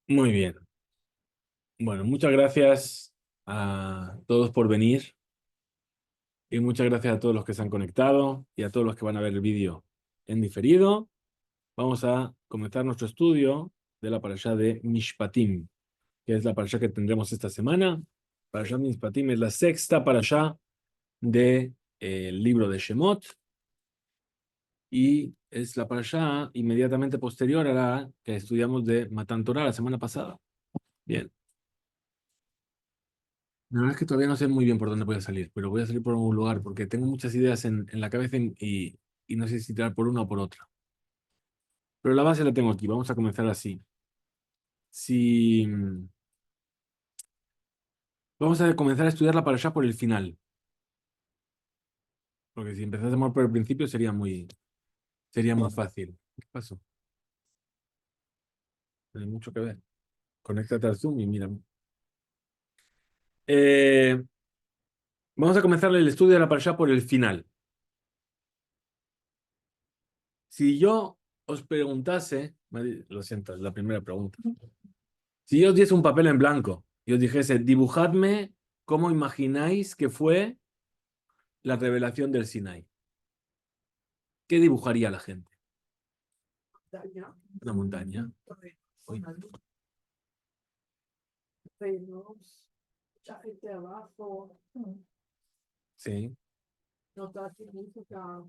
Muy bien. Bueno, muchas gracias a todos por venir y muchas gracias a todos los que se han conectado y a todos los que van a ver el vídeo en diferido. Vamos a comenzar nuestro estudio de la parashá de Mishpatim, que es la parashá que tendremos esta semana. Parashá Mishpatim es la sexta parashá del libro de Shemot y es la parashá inmediatamente posterior a la que estudiamos de Matan Torah la semana pasada. Bien. La verdad es que todavía no sé muy bien por dónde voy a salir, pero voy a salir por algún lugar porque tengo muchas ideas en la cabeza y no sé si tirar por una o por otra. Pero la base la tengo aquí. Vamos a comenzar así. Si, vamos a comenzar a estudiarla para allá por el final. Porque si empezásemos por el principio sería muy fácil. ¿Qué pasó? No hay mucho que ver. Conéctate al Zoom y mira. Eh, Vamos a comenzar el estudio de la parashá por el final. Si yo os preguntase, lo siento, es la primera pregunta. Si yo os diese un papel en blanco y os dijese, dibujadme cómo imagináis que fue la revelación del Sinai, ¿qué dibujaría la gente? Montaña, Una montaña. Uy, reinos, mucha gente abajo, sí, notas significa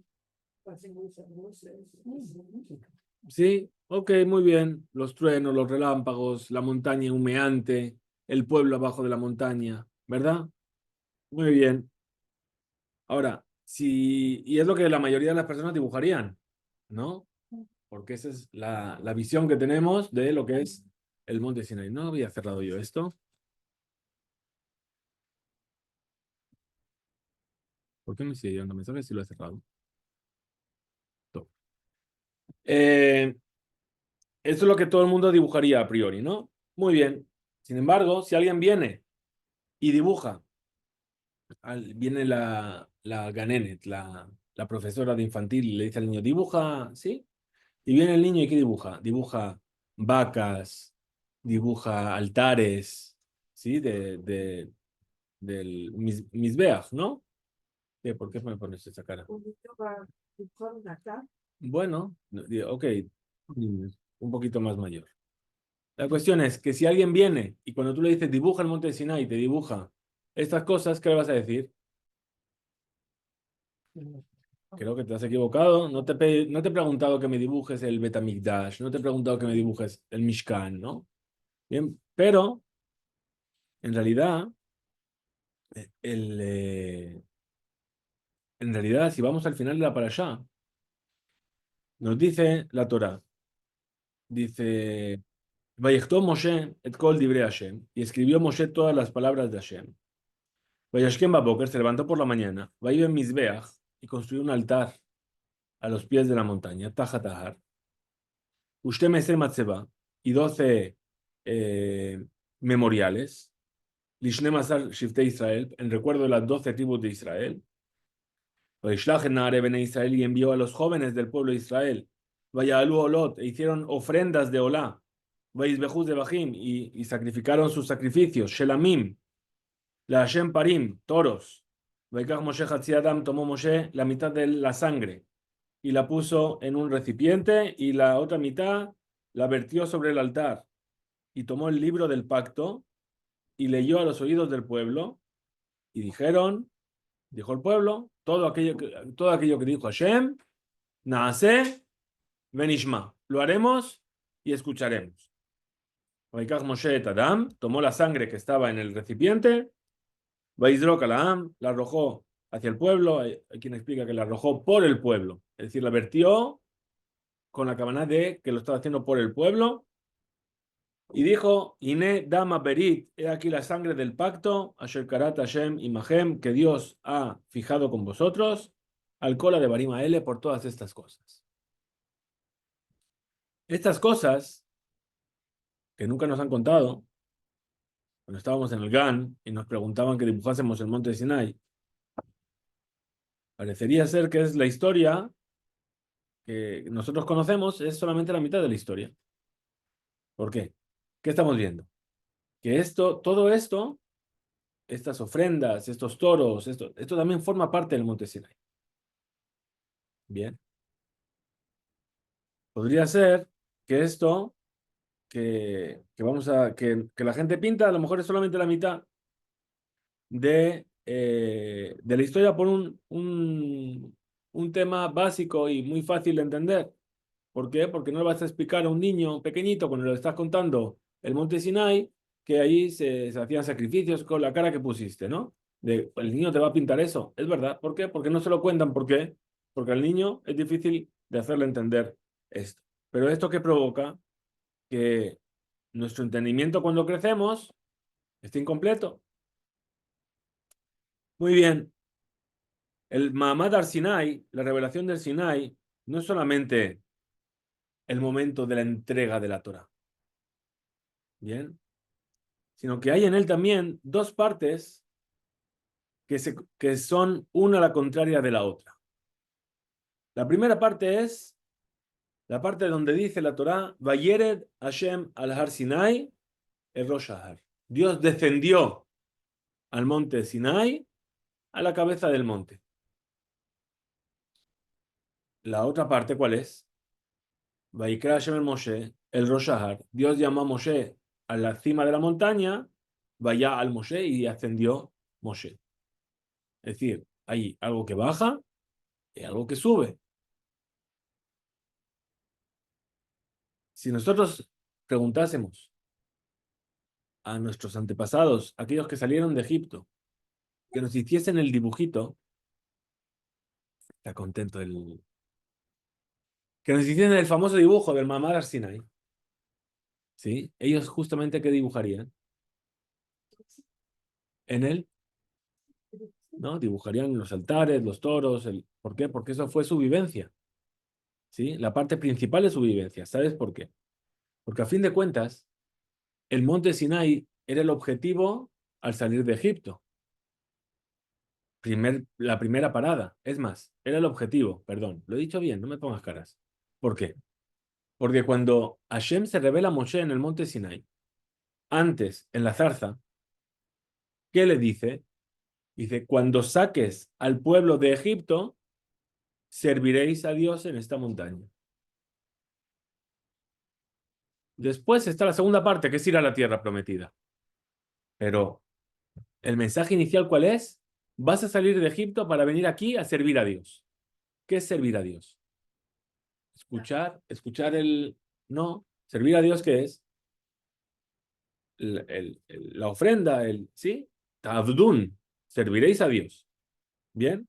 casi muchas voces. sí, ok, muy bien. Los truenos, los relámpagos, la montaña humeante, el pueblo abajo de la montaña, ¿verdad? Muy bien. Ahora, y es lo que la mayoría de las personas dibujarían, ¿no? Porque esa es la visión que tenemos de lo que es el monte Sinai. No había cerrado yo esto. ¿Por qué me sigue llegando mensajes si lo he cerrado? No. Eh, Eso es lo que todo el mundo dibujaría a priori, ¿no? Muy bien. Sin embargo, si alguien viene y dibuja, viene la Ganenet, la profesora de infantil, y le dice al niño, dibuja, ¿sí? Y viene el niño y ¿qué dibuja? Dibuja vacas, dibuja altares, ¿sí? Del Misbeach, ¿no? ¿Por qué me pones esa cara? Un niño va a dibujar una casa. Bueno, ok, un poquito más mayor. La cuestión es que si alguien viene y cuando tú le dices dibuja el monte de Sinai y te dibuja estas cosas, ¿qué le vas a decir? Creo que te has equivocado. No te he preguntado que me dibujes el Betamikdash, no te he preguntado que me dibujes el Mishkan, ¿no? Bien, pero en realidad, el, eh, si vamos al final de la parashá, nos dice la Torá, dice, Vayectó Moshe et kol divrei Hashem, y escribió Moshe todas las palabras de Hashem. Vayashkem Baboker se levantó por la mañana, va en Misbeach y construyó un altar a los pies de la montaña, Tajatahar. Usted me Matzeba y 12 eh, memoriales, Lishne Masar Shiftei Israel, en recuerdo de las 12 tribus de Israel. Vaishlach en Nare Bene Israel y envió a los jóvenes del pueblo de Israel. Vaya Alu Olot e hicieron ofrendas de Olá. Vaisbejuz de Bajim y sacrificaron sus sacrificios. Shelamim, la Hashem Parim, toros. Vaikach Moshe Hatziadam tomó Moshe la mitad de la sangre y la puso en un recipiente y la otra mitad la vertió sobre el altar y tomó el libro del pacto y leyó a los oídos del pueblo y dijo el pueblo, todo aquello que dijo Hashem, Naase, Benishma, lo haremos y escucharemos. Vaikach Moshe Tadam tomó la sangre que estaba en el recipiente, Vaisrok Alaam, la arrojó hacia el pueblo, hay quien explica que la arrojó por el pueblo, es decir, la vertió con la cabana de que lo estaba haciendo por el pueblo. Y dijo, Ine dama berit, he aquí la sangre del pacto, asher karat Hashem imahem, que Dios ha fijado con vosotros, al cola de Barima L por todas estas cosas. Estas cosas que nunca nos han contado, cuando estábamos en el GAN y nos preguntaban que dibujásemos el monte de Sinai, parecería ser que es la historia que nosotros conocemos, es solamente la mitad de la historia. ¿Por qué? ¿Qué estamos viendo? Que todo esto, estas ofrendas, estos toros, esto también forma parte del monte Sinai. Bien. Podría ser que esto que la gente pinta, a lo mejor es solamente la mitad de la historia por un tema básico y muy fácil de entender. ¿Por qué? Porque no le vas a explicar a un niño pequeñito cuando le estás contando el monte Sinai que ahí se hacían sacrificios con la cara que pusiste, ¿no? El niño te va a pintar eso. Es verdad. ¿Por qué? Porque no se lo cuentan. ¿Por qué? Porque al niño es difícil de hacerle entender esto. Pero esto que provoca que nuestro entendimiento cuando crecemos está incompleto. Muy bien. El Mahamad al Sinai, la revelación del Sinai, no es solamente el momento de la entrega de la Torah. Bien. Sino que hay en él también dos partes que son una la contraria de la otra. La primera parte es la parte donde dice la Torá, Vayered Hashem al Har Sinai, el Rosh Har. Dios descendió al monte Sinai, a la cabeza del monte. La otra parte, ¿cuál es? Vaikra Hashem el Moshe, el Rosh Har. Dios llamó a Moshe a la cima de la montaña, vaya al Moshe y ascendió Moshe. Es decir, hay algo que baja y algo que sube. Si nosotros preguntásemos a nuestros antepasados, aquellos que salieron de Egipto, que nos hiciesen el dibujito, está contento el... Que nos hiciesen el famoso dibujo del Mamad al Sinai, ¿sí? Ellos justamente ¿qué dibujarían? En él, ¿no? Dibujarían los altares, los toros, ¿por qué? Porque eso fue su vivencia, ¿sí? La parte principal de su vivencia. ¿Sabes por qué? Porque a fin de cuentas, el monte Sinai era el objetivo al salir de Egipto. La primera parada. Es más, era el objetivo, perdón. Lo he dicho bien, no me pongas caras. ¿Por qué? Porque cuando Hashem se revela a Moshe en el monte Sinai, antes, en la zarza, ¿qué le dice? Dice, cuando saques al pueblo de Egipto, serviréis a Dios en esta montaña. Después está la segunda parte, que es ir a la tierra prometida. Pero el mensaje inicial, ¿cuál es? Vas a salir de Egipto para venir aquí a servir a Dios. ¿Qué es servir a Dios? Escuchar el... No, servir a Dios, ¿qué es? La ofrenda, ¿sí? Tavdun, serviréis a Dios. ¿Bien?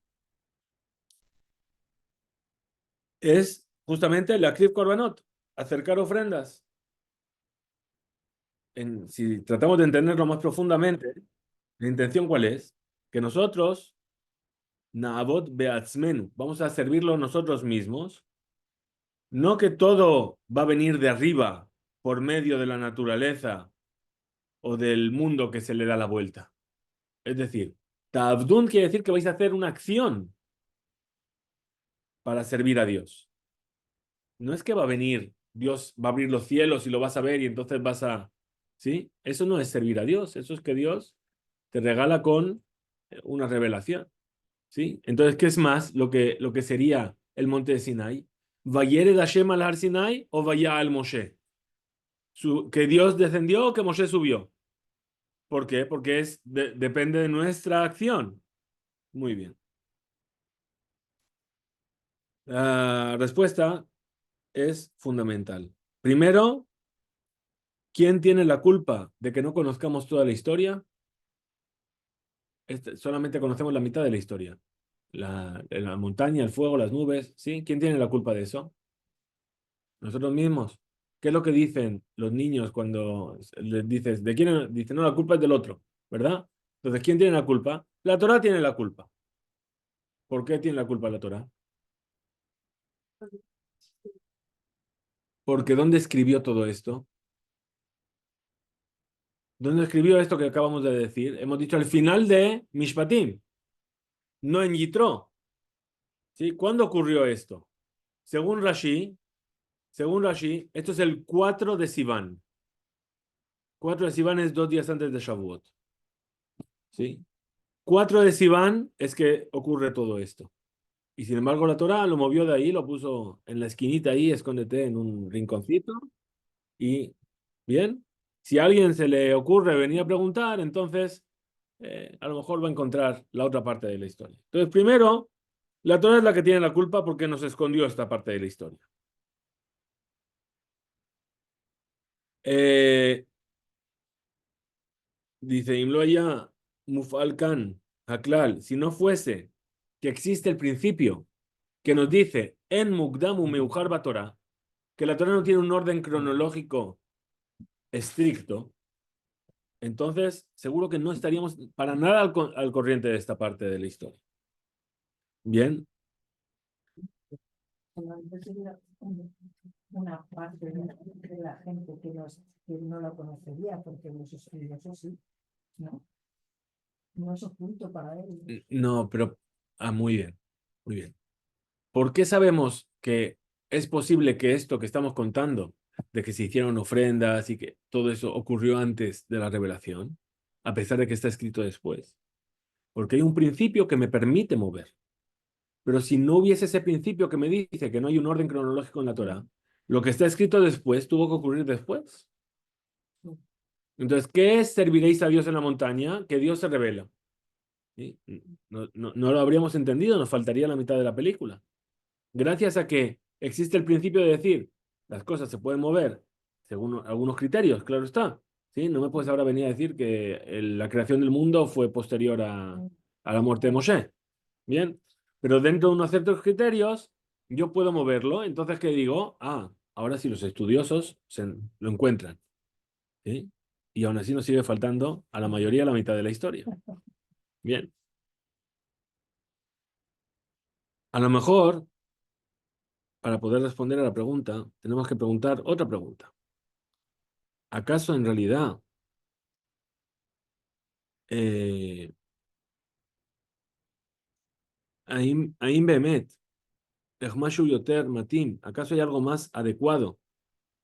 Es justamente la Akrif Korbanot, acercar ofrendas. Si tratamos de entenderlo más profundamente, la intención ¿cuál es? Que nosotros, Naabot Beatzmenu, vamos a servirlo nosotros mismos. No que todo va a venir de arriba por medio de la naturaleza o del mundo que se le da la vuelta. Es decir, Ta'abdun quiere decir que vais a hacer una acción para servir a Dios. No es que va a venir, Dios va a abrir los cielos y lo vas a ver y entonces vas a... ¿Sí? Eso no es servir a Dios, eso es que Dios te regala con una revelación. ¿Sí? Entonces, ¿qué es más lo que sería el monte de Sinai? ¿Vayere Hashem al Har Sinai o vaya al Moshe? ¿Que Dios descendió o que Moshe subió? ¿Por qué? Porque depende de nuestra acción. Muy bien. La respuesta es fundamental. Primero, ¿quién tiene la culpa de que no conozcamos toda la historia? Solamente conocemos la mitad de la historia. La montaña, el fuego, las nubes, ¿sí? ¿Quién tiene la culpa de eso? Nosotros mismos. ¿Qué es lo que dicen los niños cuando les dices, ¿de quién? Dicen, no, la culpa es del otro, ¿verdad? Entonces, ¿quién tiene la culpa? La Torá tiene la culpa. ¿Por qué tiene la culpa la Torá? Porque ¿dónde escribió todo esto? ¿Dónde escribió esto que acabamos de decir? Hemos dicho al final de Mishpatim, no en Yitro. ¿Sí? ¿Cuándo ocurrió esto? Según Rashi, esto es el 4 de Sivan. 4 de Sivan es 2 días antes de Shavuot. ¿Sí? 4 de Sivan es que ocurre todo esto. Y sin embargo la Torá lo movió de ahí, lo puso en la esquinita ahí, escóndete en un rinconcito. Y bien, si a alguien se le ocurre venir a preguntar, entonces a lo mejor va a encontrar la otra parte de la historia. Entonces, primero, la Torá es la que tiene la culpa porque nos escondió esta parte de la historia. Eh, Dice Imloya Mufalkan, Haklal, si no fuese que existe el principio que nos dice en Mukdamu Meujar Torah, que la Torah no tiene un orden cronológico estricto, entonces seguro que no estaríamos para nada al corriente de esta parte de la historia. Bien, Solamente sería una parte de la gente que no la conocería, porque los estudiosos sí, ¿no? No es oculto para ellos. no, pero muy bien, muy bien. ¿Por qué sabemos que es posible que esto que estamos contando, de que se hicieron ofrendas y que todo eso ocurrió antes de la revelación, a pesar de que está escrito después? Porque hay un principio que me permite mover. Pero si no hubiese ese principio que me dice que no hay un orden cronológico en la Torah, lo que está escrito después tuvo que ocurrir después. Entonces, ¿qué es serviréis a Dios en la montaña? Que Dios se revela. ¿Sí? No lo habríamos entendido, nos faltaría la mitad de la película. Gracias a que existe el principio de decir, las cosas se pueden mover según algunos criterios, claro está. ¿Sí? No me puedes ahora venir a decir que la creación del mundo fue posterior a la muerte de Moshe. Bien, pero dentro de unos ciertos criterios, yo puedo moverlo. Entonces, ¿qué digo? Ahora sí los estudiosos lo encuentran. ¿Sí? Y aún así nos sigue faltando a la mayoría la mitad de la historia. Bien, a lo mejor, para poder responder a la pregunta, tenemos que preguntar otra pregunta. ¿Acaso en realidad eh, Aim Bemet, Echmashu Yoter Matim, acaso hay algo más adecuado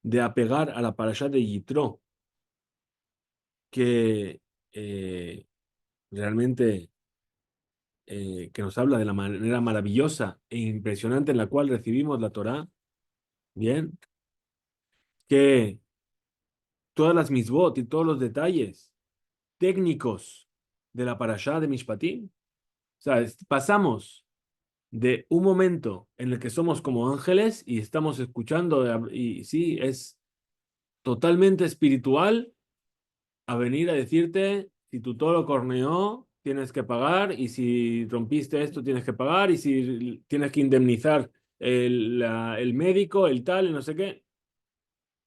de apegar a la parashá de Yitro que realmente que nos habla de la manera maravillosa e impresionante en la cual recibimos la Torá? Bien, que todas las misbot y todos los detalles técnicos de la parashá de Mishpatim, o sea, pasamos de un momento en el que somos como ángeles y estamos escuchando, y sí, es totalmente espiritual, a venir a decirte, si tu toro corneó, tienes que pagar, y si rompiste esto, tienes que pagar, y si tienes que indemnizar el médico, el tal, y no sé qué.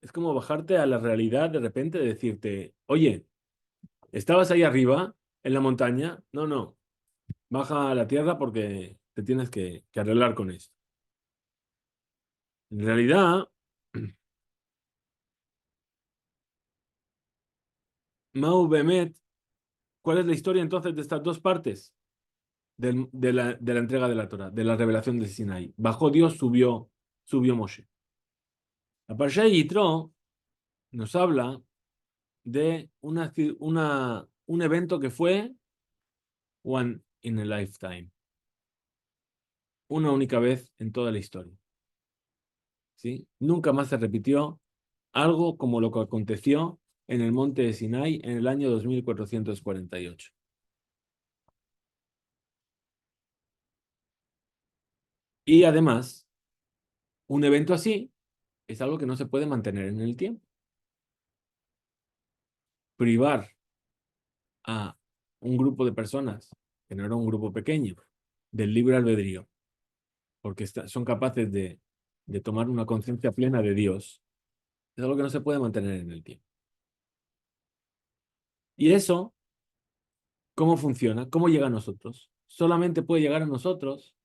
Es como bajarte a la realidad de repente de decirte, oye, ¿estabas ahí arriba, en la montaña? No, no, baja a la tierra porque te tienes que arreglar con esto. En realidad, Mau Bemet, ¿cuál es la historia entonces de estas dos partes de la entrega de la Torah, de la revelación de Sinai? Bajó Dios, subió Moshe. La Parsha de Yitro nos habla de un evento que fue one in a lifetime, una única vez en toda la historia. ¿Sí? Nunca más se repitió algo como lo que aconteció en el monte de Sinai en el año 2448. Y además, un evento así es algo que no se puede mantener en el tiempo. Privar a un grupo de personas, que no era un grupo pequeño, del libre albedrío, porque son capaces de tomar una conciencia plena de Dios, es algo que no se puede mantener en el tiempo. Y eso, ¿cómo funciona? ¿Cómo llega a nosotros? Solamente puede llegar a nosotros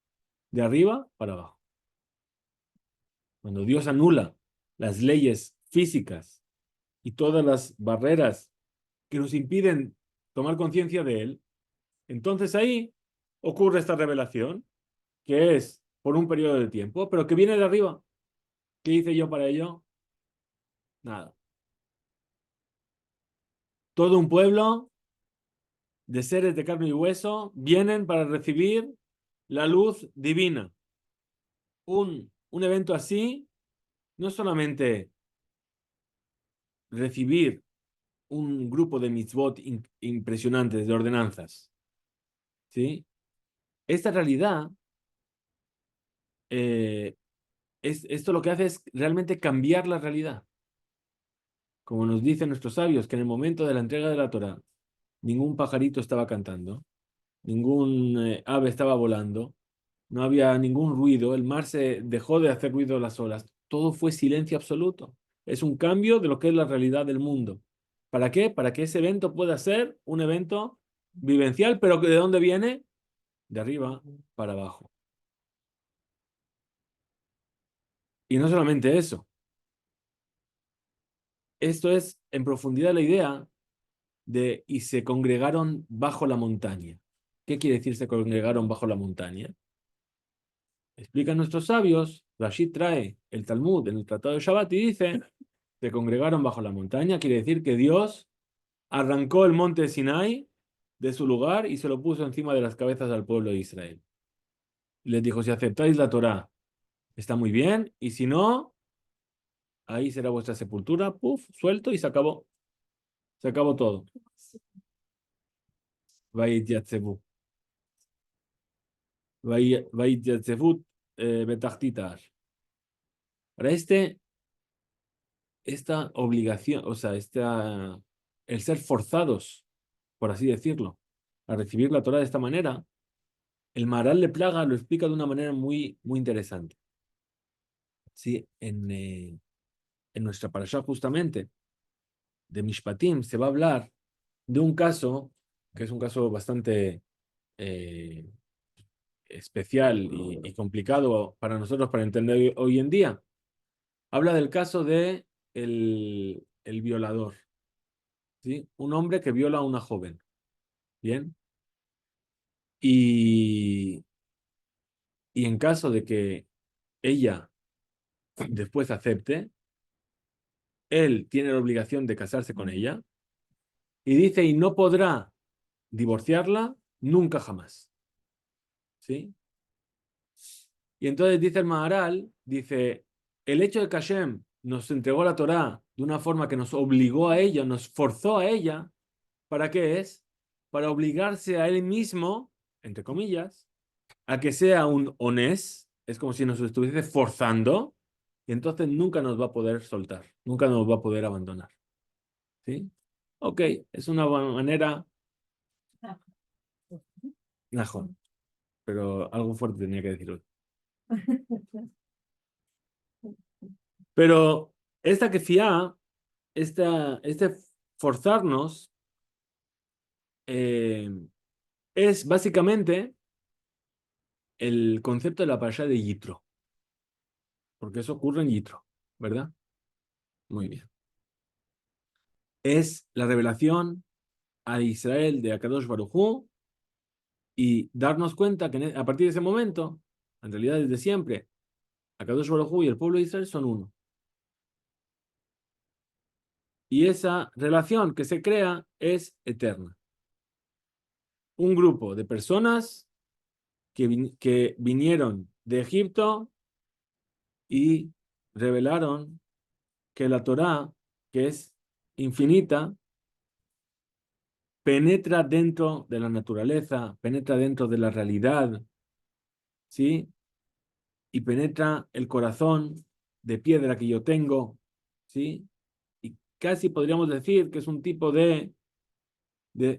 de arriba para abajo. Cuando Dios anula las leyes físicas y todas las barreras que nos impiden tomar conciencia de Él, entonces ahí ocurre esta revelación, que es por un periodo de tiempo, pero que viene de arriba. ¿Qué hice yo para ello? Nada. Todo un pueblo de seres de carne y hueso vienen para recibir la luz divina. Un evento así no solamente recibir un grupo de mitzvot impresionantes, de ordenanzas, ¿sí? Esta realidad, esto lo que hace es realmente cambiar la realidad. Como nos dicen nuestros sabios, que en el momento de la entrega de la Torá, ningún pajarito estaba cantando, ningún ave estaba volando, no había ningún ruido, el mar se dejó de hacer ruido a las olas, todo fue silencio absoluto. Es un cambio de lo que es la realidad del mundo. ¿Para qué? Para que ese evento pueda ser un evento vivencial, pero ¿de dónde viene? De arriba para abajo. Y no solamente eso, esto es en profundidad la idea de y se congregaron bajo la montaña. ¿Qué quiere decir se congregaron bajo la montaña? Explican nuestros sabios, Rashid trae el Talmud en el Tratado de Shabbat y dice, se congregaron bajo la montaña, quiere decir que Dios arrancó el monte Sinai de su lugar y se lo puso encima de las cabezas al pueblo de Israel. Y les dijo, si aceptáis la Torá, está muy bien, y si no, ahí será vuestra sepultura, puf, suelto y se acabó. Se acabó todo. Vayit Yatzevu. Vayit Yatzevut Betachtitar. Para esta obligación, o sea, el ser forzados, por así decirlo, a recibir la Torá de esta manera, el Maharal de Plaga lo explica de una manera muy, muy interesante. Sí, en nuestra parashá justamente de Mishpatim se va a hablar de un caso que es un caso bastante eh, especial y complicado para nosotros para entender hoy en día. Habla del caso de el violador, ¿sí? Un hombre que viola a una joven, ¿bien? Y, y en caso de que ella después acepte, él tiene la obligación de casarse con ella y dice, y no podrá divorciarla nunca jamás, ¿sí? Y entonces dice el Maharal, dice, el hecho de que Hashem nos entregó la Torá de una forma que nos obligó a ella, nos forzó a ella, ¿para qué es? Para obligarse a él mismo, entre comillas, a que sea un onés, es como si nos estuviese forzando, y entonces nunca nos va a poder soltar, nunca nos va a poder abandonar. ¿Sí? Ok, es una buena manera, Najón, pero algo fuerte tenía que decir hoy. Pero esta kefía, este forzarnos, eh, es básicamente el concepto de la parashá de Yitro, porque eso ocurre en Yitro, ¿verdad? Muy bien. Es la revelación a Israel de Akadosh Baruj Hu y darnos cuenta que a partir de ese momento, en realidad desde siempre, Akadosh Baruj Hu y el pueblo de Israel son uno. Y esa relación que se crea es eterna. Un grupo de personas que vinieron de Egipto y revelaron que la Torá, que es infinita, penetra dentro de la naturaleza, penetra dentro de la realidad, ¿sí? Y penetra el corazón de piedra que yo tengo, ¿sí? Y casi podríamos decir que es un tipo de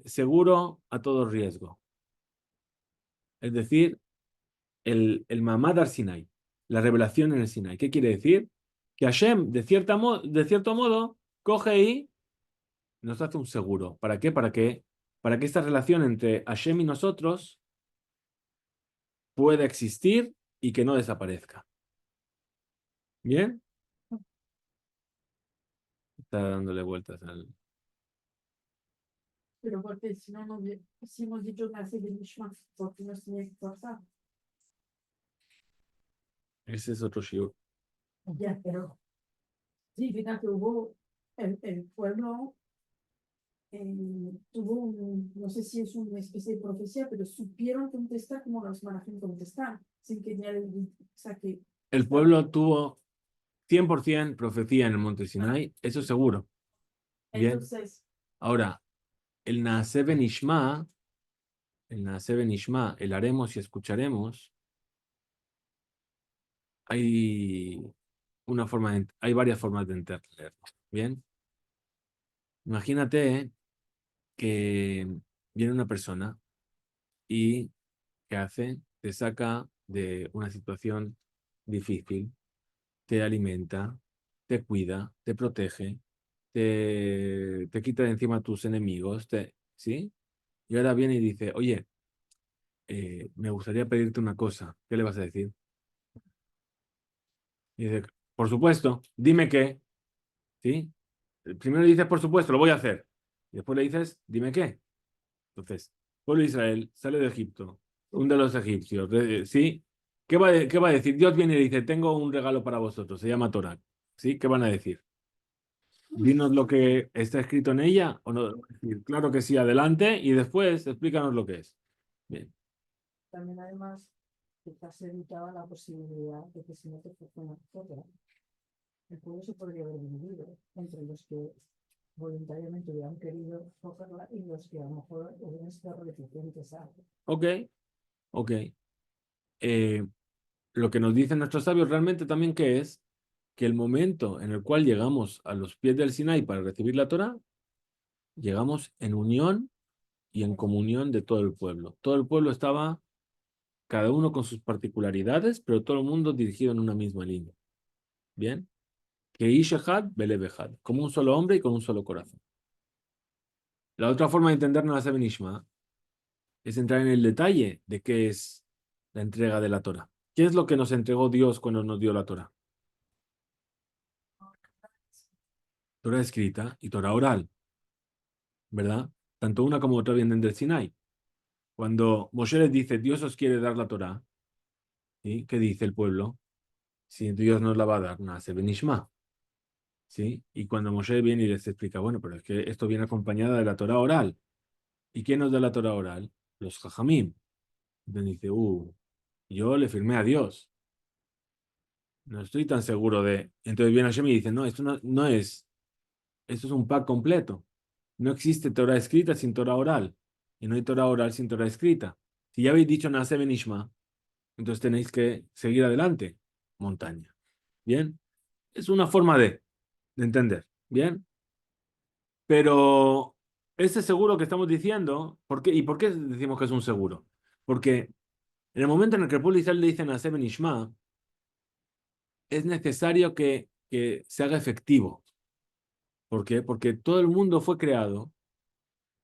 seguro a todo riesgo. Es decir, el Mamad al Sinai, la revelación en el Sinai. ¿Qué quiere decir? Que Hashem, de cierto modo, coge y nos hace un seguro. ¿Para qué? Para que esta relación entre Hashem y nosotros pueda existir y que no desaparezca. ¿Bien? Está dándole vueltas al... Pero porque si no, si hemos dicho que hace de Mishma, porque nos tiene que forzar. Ese es otro shiur. Ya, pero significa que hubo el pueblo tuvo no sé si es una especie de profecía, pero supieron contestar como los marajim contestar, sin que ya, o sea, que El estaba. pueblo tuvo 100% profecía en el monte Sinai, eso seguro. Bien. Entonces, Ahora, el Naaseh Ben Ishma, el Naaseh Ben Ishma, el haremos y escucharemos, hay hay varias formas de entenderlo. Bien. Imagínate que viene una persona y ¿qué hace? Te saca de una situación difícil, te alimenta, te cuida, te protege, te quita de encima a tus enemigos, ¿sí? Y ahora viene y dice, oye, me gustaría pedirte una cosa. ¿Qué le vas a decir? Y dice, por supuesto, dime qué, ¿sí? Primero le dices, por supuesto, lo voy a hacer. Y después le dices, dime qué. Entonces, pueblo de Israel sale de Egipto, un de los egipcios, ¿sí? ¿Qué va a decir? Dios viene y dice, tengo un regalo para vosotros, se llama Torah, ¿sí? ¿Qué van a decir? Dinos lo que está escrito en ella, o no. Decir, claro que sí, adelante, y después explícanos lo que es. Bien, también además, quizás se evitaba la posibilidad de que si no te funciona otra, el pueblo se podría haber dividido entre los que voluntariamente hubieran querido cogerla y los que a lo mejor hubieran estado reticentes a. ok, ok. Eh, lo que nos dicen nuestros sabios realmente también que es que el momento en el cual llegamos a los pies del Sinai para recibir la Torah, llegamos en unión y en comunión de todo el pueblo. Todo el pueblo estaba, cada uno con sus particularidades, pero todo el mundo dirigido en una misma línea. ¿Bien? Que Ish Echad, Belev Echad, como un solo hombre y con un solo corazón. La otra forma de entender Nasa Ben Ishma es entrar en el detalle de qué es la entrega de la Torah. ¿Qué es lo que nos entregó Dios cuando nos dio la Torah? Torah escrita y Torah oral, ¿verdad? Tanto una como otra vienen del Sinai. Cuando Moshe les dice, Dios os quiere dar la Torah, ¿sí? ¿Qué dice el pueblo? Si Dios nos la va a dar, nace Benishma, ¿sí? Y cuando Moshe viene y les explica, bueno, pero es que esto viene acompañada de la Torah oral. ¿Y quién nos da la Torah oral? Los Jajamim. Entonces dice, yo le firmé a Dios. No estoy tan seguro de. Entonces viene Hashem y dice, no, esto no es, esto es un pack completo. No existe Torah escrita sin Torah oral. Y no hay Torah oral sin Torah escrita. Si ya habéis dicho nace Benishma, entonces tenéis que seguir adelante, montaña. ¿Bien? Es una forma de entender. ¿Bien? Pero ese seguro que estamos diciendo, ¿y por qué decimos que es un seguro? Porque en el momento en el que el pueblo de Israel le dicen a Seben Ishma, es necesario que se haga efectivo. ¿Por qué? Porque todo el mundo fue creado,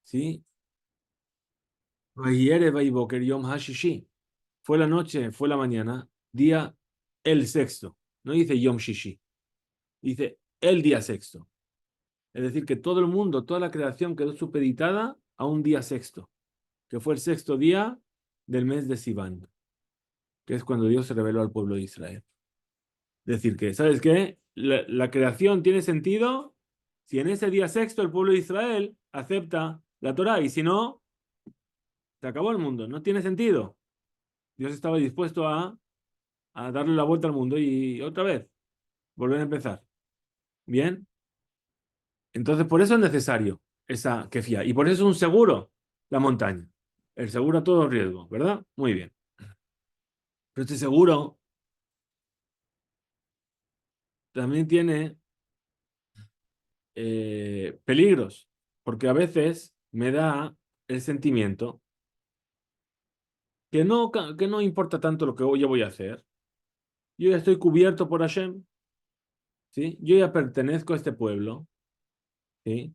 ¿sí? Vayere vayboker yom hashishi. Fue la noche, fue la mañana, día el sexto. No dice yom shishi, dice el día sexto. Es decir, que todo el mundo, toda la creación quedó supeditada a un día sexto, que fue el sexto día del mes de Sivan, que es cuando Dios se reveló al pueblo de Israel. Es decir, que, ¿sabes qué? La creación tiene sentido si en ese día sexto el pueblo de Israel acepta la Torá y si no, se acabó el mundo. No tiene sentido. Dios estaba dispuesto a darle la vuelta al mundo y otra vez volver a empezar. Bien. Entonces, por eso es necesario esa kefía. Y por eso es un seguro la montaña. El seguro a todo riesgo, ¿verdad? Muy bien. Pero este seguro también tiene peligros, porque a veces me da el sentimiento que no importa tanto lo que yo voy a hacer. Yo ya estoy cubierto por Hashem, ¿sí? Yo ya pertenezco a este pueblo, ¿sí?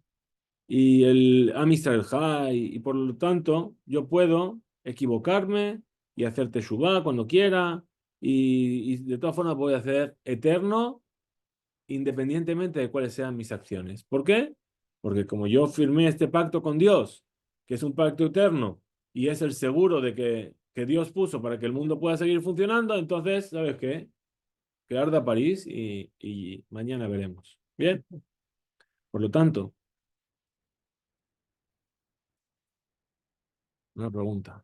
Y el Am Israel Jai, y por lo tanto yo puedo equivocarme y hacer teshuvá cuando quiera, y de todas formas voy a ser eterno independientemente de cuáles sean mis acciones. ¿Por qué? Porque como yo firmé este pacto con Dios, que es un pacto eterno, y es el seguro de que Dios puso para que el mundo pueda seguir funcionando, entonces, ¿sabes qué? Que arda París y mañana veremos. Bien, por lo tanto, Una pregunta.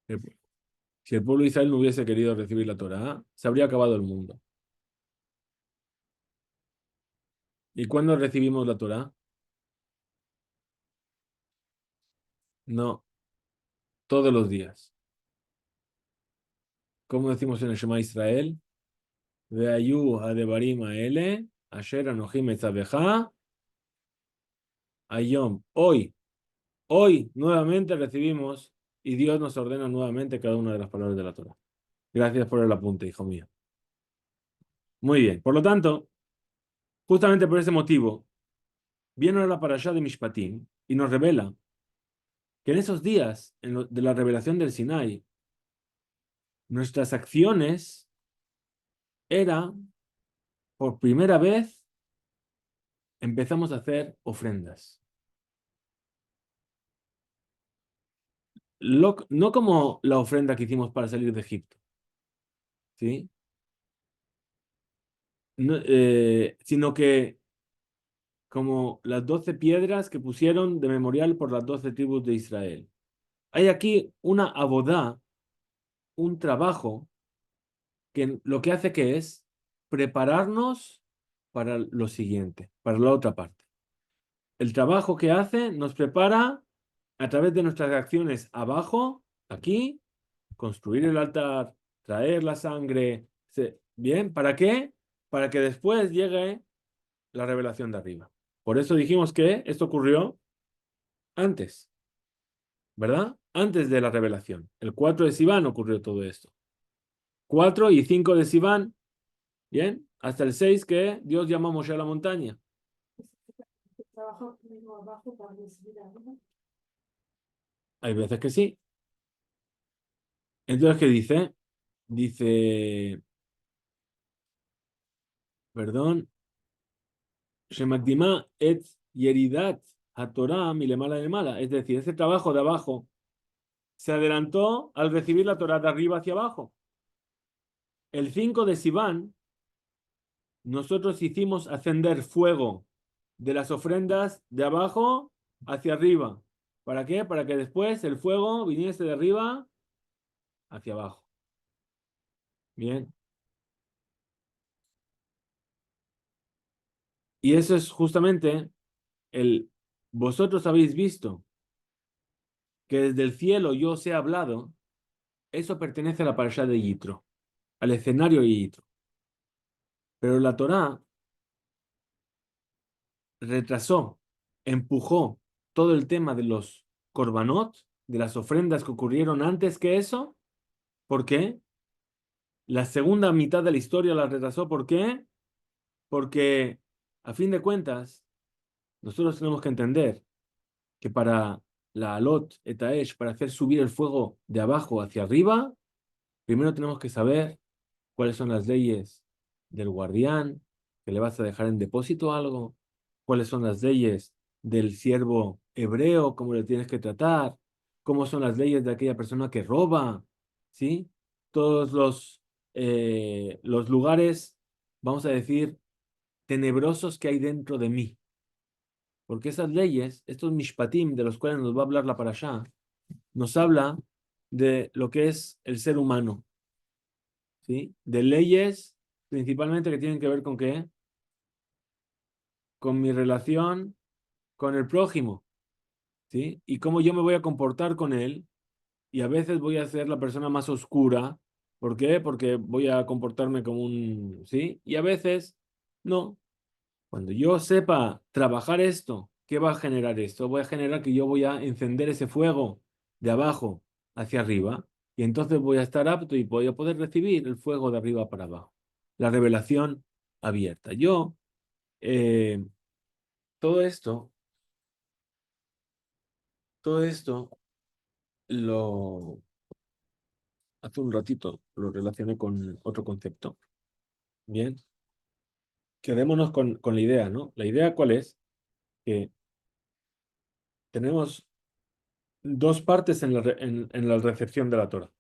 El- Si el pueblo de Israel no hubiese querido recibir la Torá, se habría acabado el mundo. ¿Y cuándo recibimos la Torá? No, todos los días. Como decimos en el Shema Israel, Veayu hadebarim haele, asher anochim etzabeja, ayom. Hoy nuevamente recibimos y Dios nos ordena nuevamente cada una de las palabras de la Torá. Gracias por el apunte, hijo mío. Muy bien. Por lo tanto, justamente por ese motivo, viene la parashá de Mishpatim y nos revela que en esos días de la revelación del Sinai, nuestras acciones eran, por primera vez, empezamos a hacer ofrendas. No como la ofrenda que hicimos para salir de Egipto, ¿sí? No, sino que como las 12 piedras que pusieron de memorial por las 12 tribus de Israel. Hay aquí una abodá, un trabajo, que lo que hace que es prepararnos para lo siguiente, para la otra parte. El trabajo que hace nos prepara a través de nuestras acciones abajo, aquí, construir el altar, traer la sangre. Bien, ¿para qué? Para que después llegue la revelación de arriba. Por eso dijimos que esto ocurrió antes, ¿verdad? Antes de la revelación. El 4 de Sivan ocurrió todo esto. 4 y 5 de Sivan, bien, hasta el 6 que Dios llamó a Moshe a la montaña. Trabajo primero abajo para recibir arriba. Hay veces que sí. Entonces, ¿qué dice? Dice, perdón, Shemakdima et yeridat haTorah milemala de mala. Es decir, ese trabajo de abajo se adelantó al recibir la Torah de arriba hacia abajo. El 5 de Sivan, nosotros hicimos ascender fuego de las ofrendas de abajo hacia arriba. ¿Para qué? Para que después el fuego viniese de arriba hacia abajo. Bien. Y eso es justamente el, vosotros habéis visto que desde el cielo yo os he hablado, eso pertenece a la parashá de Yitro, al escenario de Yitro. Pero la Torá retrasó, empujó todo el tema de los korbanot, de las ofrendas que ocurrieron antes que eso. ¿Por qué? La segunda mitad de la historia la retrasó. ¿Por qué? Porque, a fin de cuentas, nosotros tenemos que entender que para la Alot Etaesh, para hacer subir el fuego de abajo hacia arriba, primero tenemos que saber cuáles son las leyes del guardián, que le vas a dejar en depósito algo, cuáles son las leyes del siervo hebreo, cómo le tienes que tratar, cómo son las leyes de aquella persona que roba, ¿sí? Todos los lugares, vamos a decir, tenebrosos que hay dentro de mí. Porque esas leyes, estos mishpatim de los cuales nos va a hablar la parashá, nos habla de lo que es el ser humano, ¿sí? De leyes principalmente que tienen que ver con qué? Con mi relación con el prójimo, ¿sí? Y cómo yo me voy a comportar con él, y a veces voy a ser la persona más oscura. ¿Por qué? Porque voy a comportarme como un, ¿sí? Y a veces no. Cuando yo sepa trabajar esto, ¿qué va a generar esto? Voy a generar que yo voy a encender ese fuego de abajo hacia arriba, y entonces voy a estar apto y voy a poder recibir el fuego de arriba para abajo. La revelación abierta. Eh, todo esto, todo esto lo hace un ratito lo relacioné con otro concepto. Bien, quedémonos con la idea, ¿no? La idea cuál es, que tenemos dos partes en la recepción de la Torah.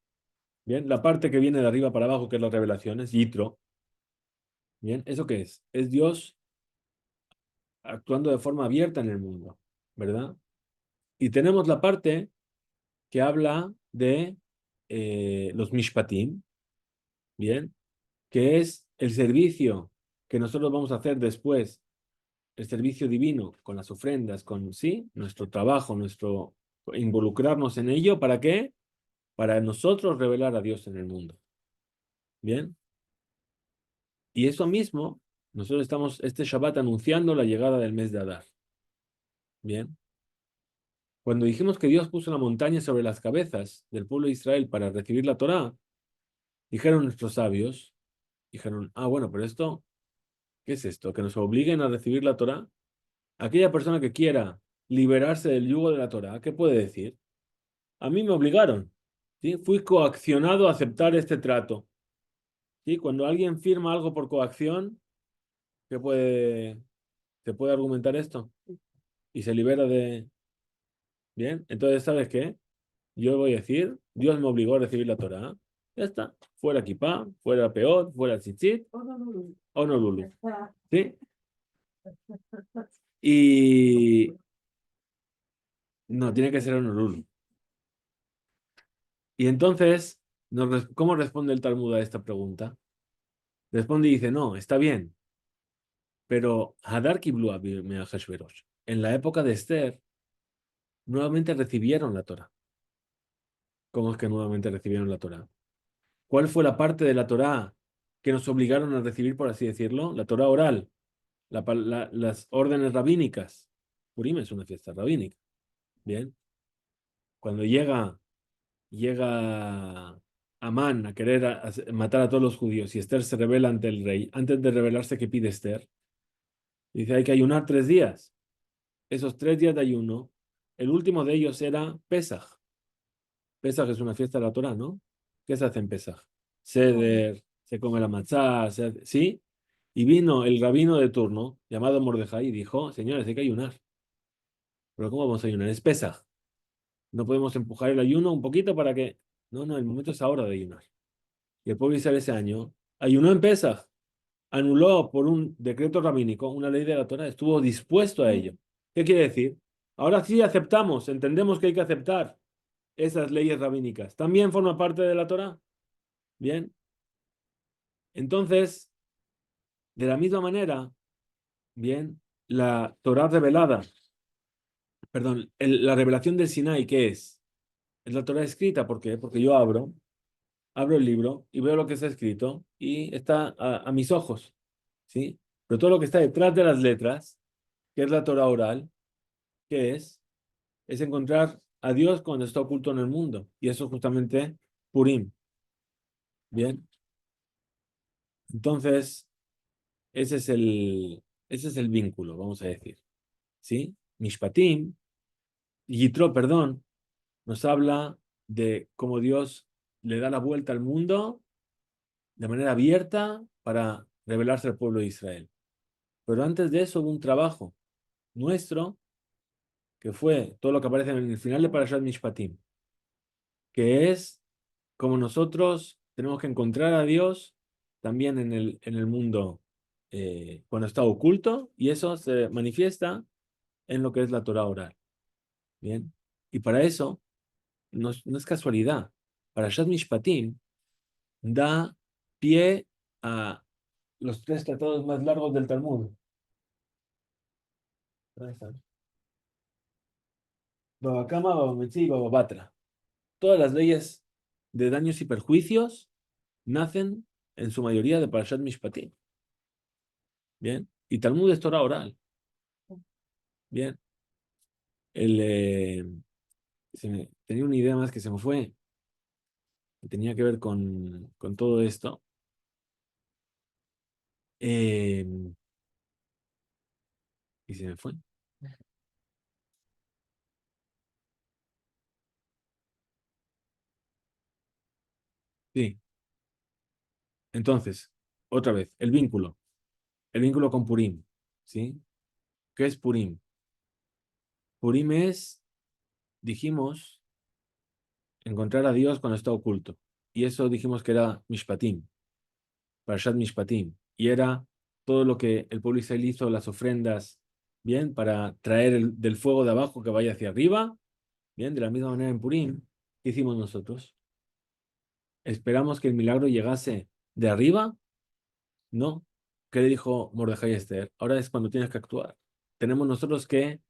Bien, la parte que viene de arriba para abajo, que es la revelación, es Yitro. Bien, ¿eso qué es? Es Dios actuando de forma abierta en el mundo, ¿verdad? Y tenemos la parte que habla de los mishpatim, ¿bien? Que es el servicio que nosotros vamos a hacer después, el servicio divino, con las ofrendas, con, sí, nuestro trabajo, nuestro involucrarnos en ello, ¿para qué? Para nosotros revelar a Dios en el mundo, ¿bien? Y eso mismo, nosotros estamos este Shabbat anunciando la llegada del mes de Adar, ¿bien? Cuando dijimos que Dios puso la montaña sobre las cabezas del pueblo de Israel para recibir la Torá, dijeron nuestros sabios, dijeron, ah, bueno, pero esto, ¿qué es esto? ¿Que nos obliguen a recibir la Torá? Aquella persona que quiera liberarse del yugo de la Torá, ¿qué puede decir? A mí me obligaron, ¿sí? Fui coaccionado a aceptar este trato, ¿sí? Cuando alguien firma algo por coacción, ¿qué puede, se puede argumentar esto? Y se libera de... Bien, entonces, ¿sabes qué? Yo voy a decir, Dios me obligó a recibir la Torá. Ya está. Fuera Kipá, fuera Peor, fuera Tzitzit, Honolulu. ¿Sí? Y no, tiene que ser Honolulu. Y entonces, ¿cómo responde el Talmud a esta pregunta? Responde y dice, no, está bien, pero Hadar Kiblu me Ahashverosh. En la época de Esther, nuevamente recibieron la Torá. ¿Cómo es que nuevamente recibieron la Torá? ¿Cuál fue la parte de la Torá que nos obligaron a recibir, por así decirlo? La Torá oral, las órdenes rabínicas. Purim es una fiesta rabínica. Bien. Cuando llega Amán a querer matar a todos los judíos y Esther se revela ante el rey, antes de revelarse, ¿qué pide Esther? Dice, hay que ayunar 3 días. Esos 3 días de ayuno, el último de ellos era Pesaj. Pesaj es una fiesta de la Torá, ¿no? ¿Qué se hace en Pesaj? Seder, se come la matzá, ¿sí? Y vino el rabino de turno, llamado Mordejai, y dijo, señores, hay que ayunar. ¿Pero cómo vamos a ayunar? Es Pesaj. No podemos empujar el ayuno un poquito para que... No, no, el momento es ahora de ayunar. Y el pueblo de Israel ese año ayunó en Pesaj. Anuló por un decreto rabínico una ley de la Torá. Estuvo dispuesto a ello. ¿Qué quiere decir? Ahora sí aceptamos, entendemos que hay que aceptar esas leyes rabínicas. ¿También forma parte de la Torá? Bien. Entonces, de la misma manera, bien, la Torá revelada, perdón, la revelación del Sinai, ¿qué es? Es la Torá escrita, ¿por qué? Porque yo abro el libro y veo lo que está escrito y está a mis ojos, ¿sí? Pero todo lo que está detrás de las letras, que es la Torá oral, ¿qué es? Es encontrar a Dios cuando está oculto en el mundo. Y eso es justamente Purim, ¿bien? Entonces, ese es el vínculo, vamos a decir, ¿sí? Mishpatim, Yitro, perdón, nos habla de cómo Dios le da la vuelta al mundo de manera abierta para revelarse al pueblo de Israel. Pero antes de eso hubo un trabajo nuestro que fue todo lo que aparece en el final de Parashat Mishpatim, que es como nosotros tenemos que encontrar a Dios también en el mundo cuando está oculto, y eso se manifiesta en lo que es la Torah oral. Bien. Y para eso no es casualidad. Parashat Mishpatim da pie a los 3 tratados más largos del Talmud. ¿Dónde están? Baba Kama, Baba Metzia y Baba Batra. Todas las leyes de daños y perjuicios nacen en su mayoría de Parashat Mishpatim. Bien. Y Talmud es Torah oral. Bien. Tenía una idea más que se me fue, que tenía que ver con todo esto. Eh, y se me fue. Sí. Entonces, otra vez, el vínculo. El vínculo con Purim. ¿Sí? ¿Qué es Purim? Purim es, dijimos, encontrar a Dios cuando está oculto. Y eso dijimos que era Mishpatim, Parashat Mishpatim. Y era todo lo que el pueblo israelí hizo, las ofrendas, bien, para traer del fuego de abajo que vaya hacia arriba, bien, de la misma manera en Purim, ¿qué hicimos nosotros? ¿Esperamos que el milagro llegase de arriba? No. ¿Qué le dijo Mordejai a Esther? Ahora es cuando tienes que actuar. Tenemos nosotros que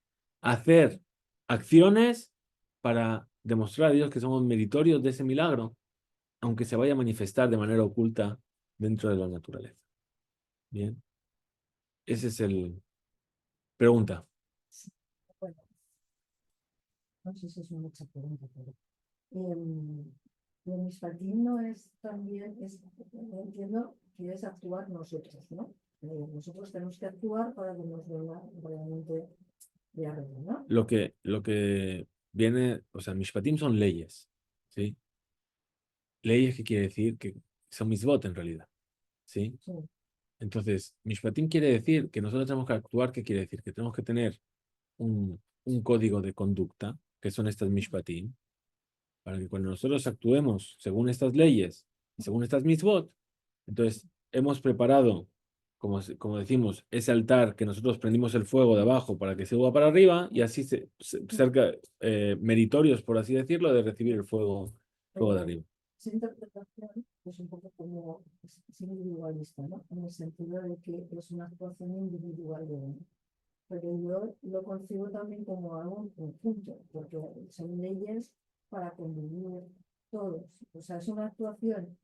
hacer acciones para demostrar a Dios que somos meritorios de ese milagro, aunque se vaya a manifestar de manera oculta dentro de la naturaleza. Bien, ese es el... Pregunta. Bueno, no sé si es mucha pregunta, pero lo mispatín no es también, entiendo que es actuar nosotros, ¿no? Nosotros tenemos que actuar para que nos venga realmente de arriba, ¿no? Lo que viene, o sea, mishpatim son leyes, ¿sí? Leyes que quiere decir que son misbot en realidad, ¿sí? Sí, Entonces, mishpatim quiere decir que nosotros tenemos que actuar, ¿qué quiere decir? Que tenemos que tener un código de conducta, que son estas mishpatim, para que cuando nosotros actuemos según estas leyes, según estas mitzvot, entonces hemos preparado, como decimos, ese altar que nosotros prendimos el fuego de abajo para que se suba para arriba y así cerca, meritorios, por así decirlo, de recibir el fuego de pero arriba. esa interpretación es un poco como es individualista, ¿no? En el sentido de que es una actuación individual de uno. Pero yo lo concibo también como algo en conjunto, porque son leyes para convivir todos. O sea, es una actuación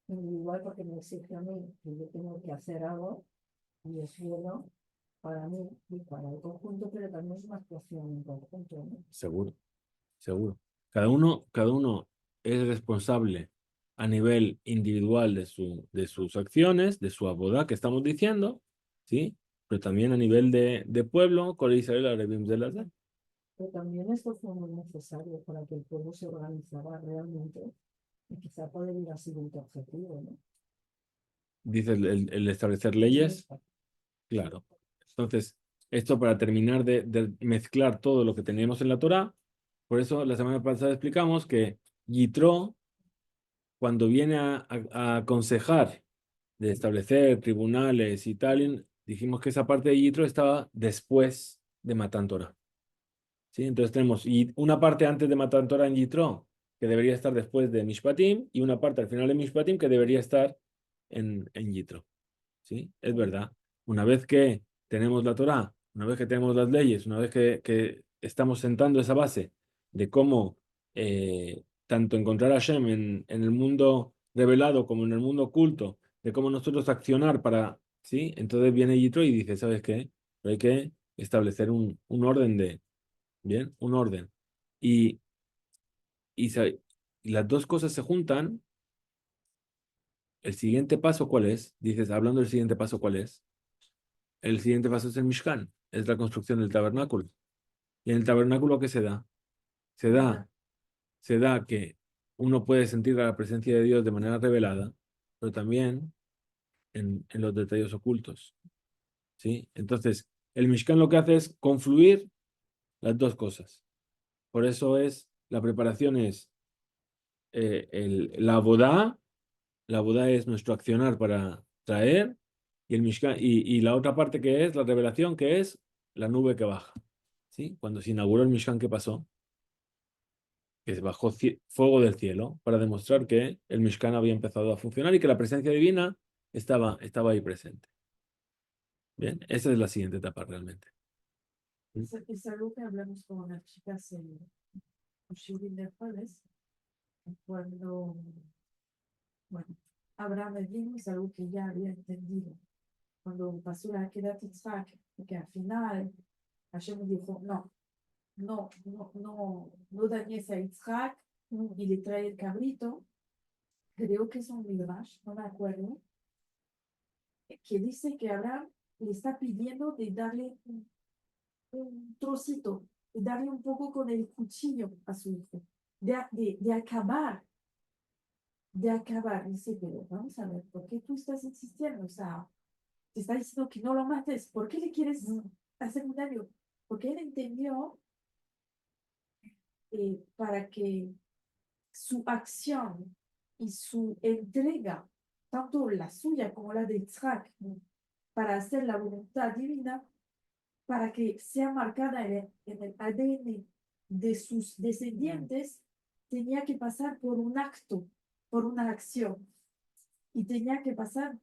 individual porque me exige a mí que yo tengo que hacer algo y es bueno para mí y para el conjunto, pero también es una actuación en conjunto, ¿no? Seguro, seguro. Cada uno es responsable a nivel individual de sus acciones, de su abodá que estamos diciendo, ¿sí? Pero también a nivel de pueblo, con Israel, Arabim de las Pero también esto fue muy necesario para que el pueblo se organizara realmente y quizá poder ir al siguiente objetivo, ¿no? dice el establecer Es leyes, esta. claro. Entonces, esto para terminar de mezclar todo lo que teníamos en la Torá, por eso la semana pasada explicamos que Yitro, cuando viene a aconsejar de establecer tribunales y tal, dijimos que esa parte de Yitro estaba después de Matan Torah. ¿Sí? Entonces tenemos una parte antes de Matan Torah en Yitro, que debería estar después de Mishpatim, y una parte al final de Mishpatim que debería estar en Yitro. ¿Sí? Es verdad. Una vez que tenemos la Torá, una vez que tenemos las leyes, una vez que estamos sentando esa base de cómo tanto encontrar a Hashem en el mundo revelado como en el mundo oculto, de cómo nosotros accionar para, ¿sí? Entonces viene Yitro y dice, ¿sabes qué? Hay que establecer un orden ¿bien? Un orden. Y, y, y las dos cosas se juntan. El siguiente paso, ¿cuál es? Dices, hablando del siguiente paso, ¿cuál es? El siguiente paso es el Mishkan, es la construcción del tabernáculo. ¿Y en el tabernáculo qué se da? Se da, se da que uno puede sentir la presencia de Dios de manera revelada, pero también en los detalles ocultos. ¿Sí? Entonces, el Mishkan lo que hace es confluir las dos cosas. Por eso la preparación es la bodá es nuestro accionar para traer, y el Mishkan, y la otra parte que es la revelación, que es la nube que baja. ¿Sí? Cuando se inauguró el Mishkan, ¿qué pasó? Que se bajó fuego del cielo para demostrar que el Mishkan había empezado a funcionar y que la presencia divina estaba ahí presente. Bien, esa es la siguiente etapa realmente. Es algo que hablamos con las chicas en un shooting de jueves, cuando, bueno, Abraham vino es algo que ya había entendido. Cuando pasó la queda Yitzhak, que al final Hashem me dijo, no dañes a Yitzhak y le trae el cabrito. Creo que es un midrash, no me acuerdo, que dice que Abraham le está pidiendo de darle un trocito, de darle un poco con el cuchillo a su hijo, de acabar, de acabar. Dice, pero vamos a ver, ¿por qué tú estás insistiendo? O sea, te está diciendo que no lo mates, ¿por qué le quieres hacer un daño? Porque él entendió para que su acción y su entrega, tanto la suya como la de Yitzhak, para hacer la voluntad divina, para que sea marcada en el ADN de sus descendientes, tenía que pasar por un acto, por una acción, y tenía que pasar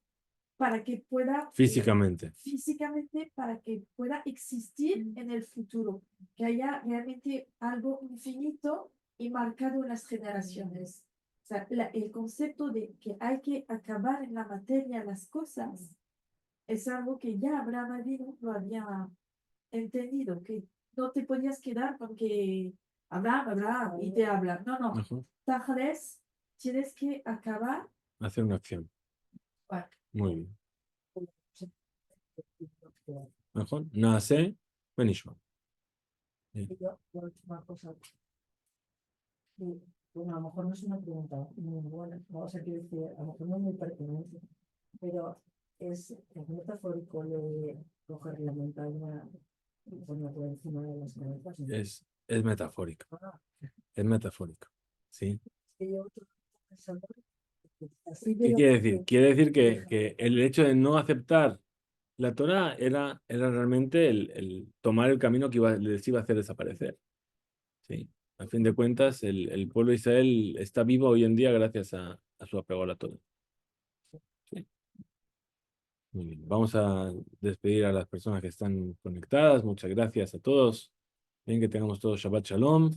para que pueda, Físicamente. físicamente, para que pueda existir en el futuro, que haya realmente algo infinito y marcado en las generaciones. O sea, el concepto de que hay que acabar en la materia las cosas es algo que ya Abraham Avinu lo había entendido, que no te podías quedar porque Abraham, y te habla. No, no. Ajá. Tajres, tienes que acabar. Hacer una acción. Bueno, Muy bien. Mejor. Nace, Benishma. Bien. yo última cosa. Bueno, a lo mejor no es una pregunta muy buena, vamos a decir, a lo mejor no es muy pertinente, pero es metafórico lo de coger la montaña y ponerla por encima de las cabezas, ¿no? Es metafórico. Ah, Es metafórico. ¿Sí? que yo otro pensando que así ¿Qué veo quiere decir? que Quiere decir que el hecho de no aceptar la Torá era realmente el tomar el camino que les iba a hacer desaparecer. ¿Sí? A fin de cuentas, el pueblo de Israel está vivo hoy en día gracias a su apego a la Torá. ¿Sí? Muy bien. Vamos a despedir a las personas que están conectadas. Muchas gracias a todos. Bien, que tengamos todos Shabbat Shalom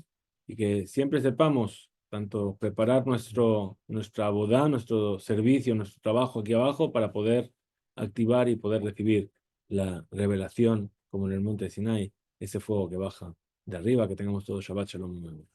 y que siempre sepamos tanto preparar nuestra abodá, nuestro servicio, nuestro trabajo aquí abajo para poder activar y poder recibir la revelación como en el monte de Sinai, ese fuego que baja de arriba, que tengamos todos Shabbat Shalom.